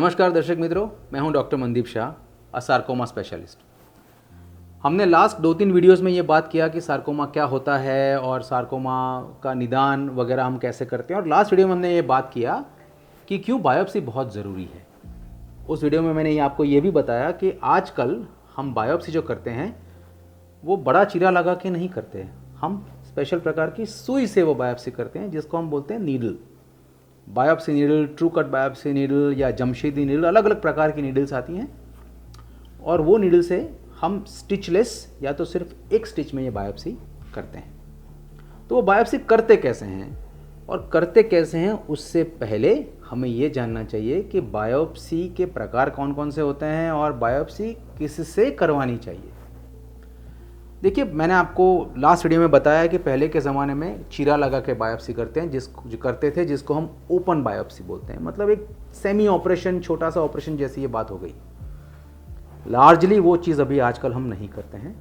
नमस्कार दर्शक मित्रों, मैं हूं डॉक्टर मनदीप शाह, अ सार्कोमा स्पेशलिस्ट। हमने लास्ट 2-3 वीडियोस में ये बात किया कि सार्कोमा क्या होता है और सार्कोमा का निदान वगैरह हम कैसे करते हैं, और लास्ट वीडियो में हमने ये बात किया कि क्यों बायोप्सी बहुत ज़रूरी है। उस वीडियो में मैंने आपको ये भी बताया कि आजकल हम बायोप्सी जो करते हैं वो बड़ा चीरा लगा के नहीं करते हैं, हम स्पेशल प्रकार की सुई से वो बायोप्सी करते हैं, जिसको हम बोलते हैं needle biopsy needle, true cut biopsy needle या जमशेदी नीडल। अलग अलग प्रकार की नीडल्स आती हैं और वो नीडल से हम स्टिचलेस या तो सिर्फ एक स्टिच में ये बायोप्सी करते हैं। तो वो बायोप्सी करते कैसे हैं और करते कैसे हैं, उससे पहले हमें ये जानना चाहिए कि बायोप्सी के प्रकार कौन कौन से होते हैं और बायोप्सी किससे करवानी चाहिए। देखिए, मैंने आपको लास्ट वीडियो में बताया कि पहले के ज़माने में चीरा लगा के बायोप्सी करते हैं, जिसको हम ओपन बायोप्सी बोलते हैं। मतलब एक सेमी ऑपरेशन, छोटा सा ऑपरेशन जैसी ये बात हो गई। लार्जली वो चीज़ अभी आजकल हम नहीं करते हैं,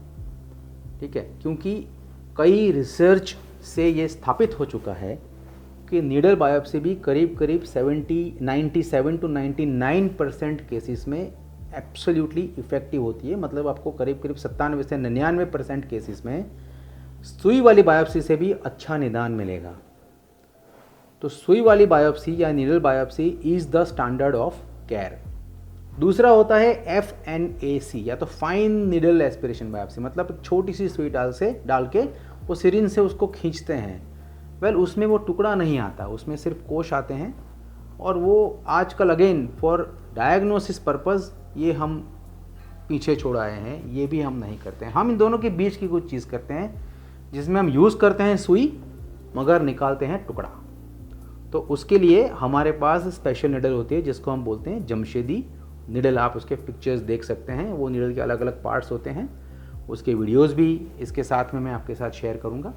ठीक है, क्योंकि कई रिसर्च से ये स्थापित हो चुका है कि नीडल बायोप्सी भी करीब 97 to 99% केसेस में एब्सोल्युटली इफेक्टिव होती है। मतलब आपको करीब 97 से 99% केसेस में सुई वाली बायोप्सी से भी अच्छा निदान मिलेगा। तो सुई वाली बायोप्सी या needle biopsy is the standard of care. दूसरा होता है FNAC या तो फाइन नीडल एस्पिरेशन बायोप्सी। मतलब छोटी सी सुई डाल के वो सिरिंज से उसको खींचते हैं। उसमें वो टुकड़ा नहीं आता, उसमें सिर्फ कोश आते हैं, और वो आजकल अगेन फॉर डायग्नोसिस पर्पज़ ये हम पीछे छोड़ आए हैं, ये भी हम नहीं करते हैं। हम इन दोनों के बीच की कुछ चीज़ करते हैं जिसमें हम यूज़ करते हैं सुई मगर निकालते हैं टुकड़ा। तो उसके लिए हमारे पास स्पेशल निडल होती है जिसको हम बोलते हैं जमशेदी निडल। आप उसके पिक्चर्स देख सकते हैं, वो निडल के अलग अलग पार्ट्स होते हैं। उसके वीडियोस भी इसके साथ में मैं आपके साथ शेयर करूंगा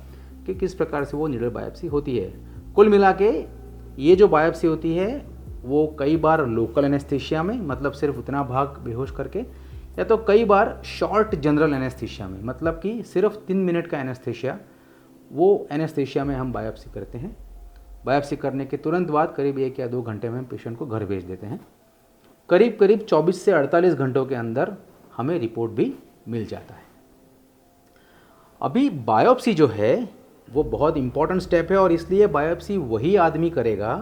कि किस प्रकार से वो निडल बायोप्सी होती है। कुल मिला के ये जो बायोप्सी होती है वो कई बार लोकल एनेस्थीसिया में, मतलब सिर्फ उतना भाग बेहोश करके, या तो कई बार शॉर्ट जनरल एनेस्थीसिया में, मतलब कि सिर्फ 3 मिनट का एनेस्थीसिया, वो एनेस्थीसिया में हम बायोप्सी करते हैं। बायोप्सी करने के तुरंत बाद करीब 1 या 2 घंटे में हम पेशेंट को घर भेज देते हैं। करीब 24 से 48 घंटों के अंदर हमें रिपोर्ट भी मिल जाता है। अभी बायोप्सी जो है वो बहुत इंपॉर्टेंट स्टेप है, और इसलिए बायोप्सी वही आदमी करेगा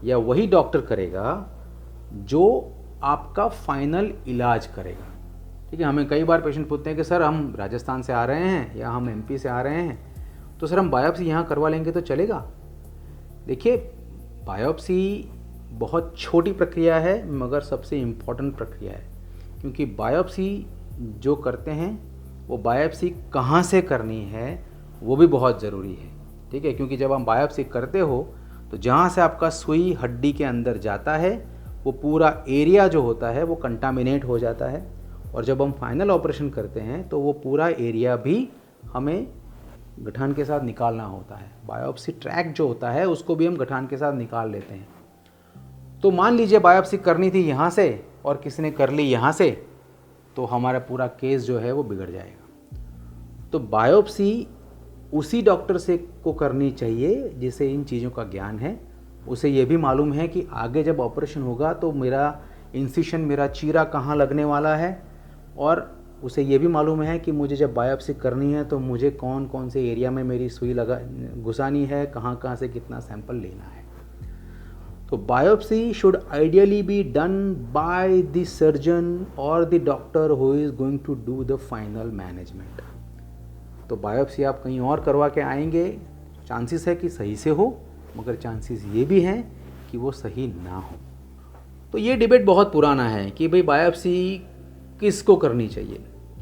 या वही डॉक्टर करेगा जो आपका फाइनल इलाज करेगा। ठीक है, हमें कई बार पेशेंट पूछते हैं कि सर हम राजस्थान से आ रहे हैं या हम MP से आ रहे हैं, तो सर हम बायोप्सी यहाँ करवा लेंगे तो चलेगा? देखिए, बायोप्सी बहुत छोटी प्रक्रिया है मगर सबसे इम्पॉर्टेंट प्रक्रिया है, क्योंकि बायोप्सी जो करते हैं वो बायोप्सी कहाँ से करनी है वो भी बहुत ज़रूरी है। ठीक है, क्योंकि जब हम बायोप्सी करते हो तो जहाँ से आपका सुई हड्डी के अंदर जाता है वो पूरा एरिया जो होता है वो कंटामिनेट हो जाता है, और जब हम फाइनल ऑपरेशन करते हैं तो वो पूरा एरिया भी हमें गठान के साथ निकालना होता है। बायोप्सी ट्रैक जो होता है उसको भी हम गठान के साथ निकाल लेते हैं। तो मान लीजिए बायोप्सी करनी थी यहाँ से और किसी ने कर ली यहाँ से, तो हमारा पूरा केस जो है वो बिगड़ जाएगा। तो बायोप्सी उसी डॉक्टर से को करनी चाहिए जिसे इन चीज़ों का ज्ञान है। उसे ये भी मालूम है कि आगे जब ऑपरेशन होगा तो मेरा इंसिशन, मेरा चीरा कहाँ लगने वाला है, और उसे ये भी मालूम है कि मुझे जब बायोप्सी करनी है तो मुझे कौन कौन से एरिया में मेरी सुई घुसानी है, कहाँ कहाँ से कितना सैंपल लेना है। तो biopsy should ideally be done by the surgeon और the doctor who is going to do the final management. तो बायोप्सी आप कहीं और करवा के आएंगे, चांसेस है कि सही से हो, मगर चांसेस ये भी हैं कि वो सही ना हो। तो ये डिबेट बहुत पुराना है कि भाई बायोप्सी किसको करनी चाहिए।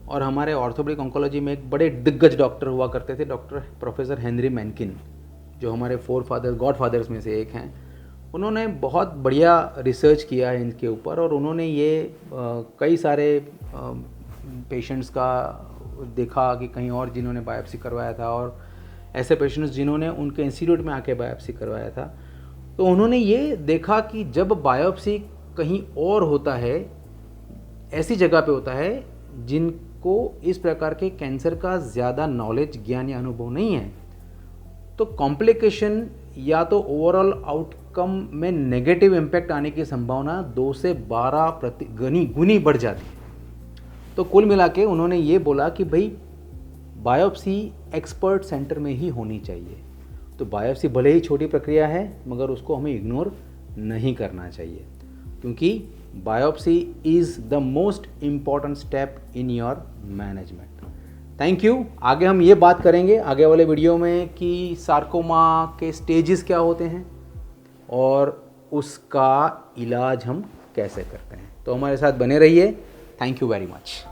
और हमारे ऑर्थोपेडिक ऑन्कोलॉजी में एक बड़े दिग्गज डॉक्टर हुआ करते थे, डॉक्टर प्रोफेसर हेनरी मैनकिन, जो हमारे गॉडफादर्स में से एक हैं। उन्होंने बहुत बढ़िया रिसर्च किया है इनके ऊपर, और उन्होंने ये कई सारे पेशेंट्स का देखा कि कहीं और जिन्होंने बायोप्सी करवाया था, और ऐसे पेशेंट्स जिन्होंने उनके इंस्टीट्यूट में आके बायोप्सी करवाया था, तो उन्होंने ये देखा कि जब बायोप्सी कहीं और होता है, ऐसी जगह पे होता है जिनको इस प्रकार के कैंसर का ज़्यादा नॉलेज, ज्ञान या अनुभव नहीं है, तो कॉम्प्लिकेशन या तो ओवरऑल आउटकम आउटकम में नेगेटिव इम्पैक्ट आने की संभावना 2 से 12 गुनी बढ़ जाती है। तो कुल मिला के उन्होंने ये बोला कि भाई बायोप्सी एक्सपर्ट सेंटर में ही होनी चाहिए। तो बायोप्सी भले ही छोटी प्रक्रिया है मगर उसको हमें इग्नोर नहीं करना चाहिए, क्योंकि biopsy is the most important step in your management. Thank you. आगे हम ये बात करेंगे आगे वाले वीडियो में कि सार्कोमा के स्टेजेस क्या होते हैं और उसका इलाज हम कैसे करते हैं। तो हमारे साथ बने रहिए। Thank you very much.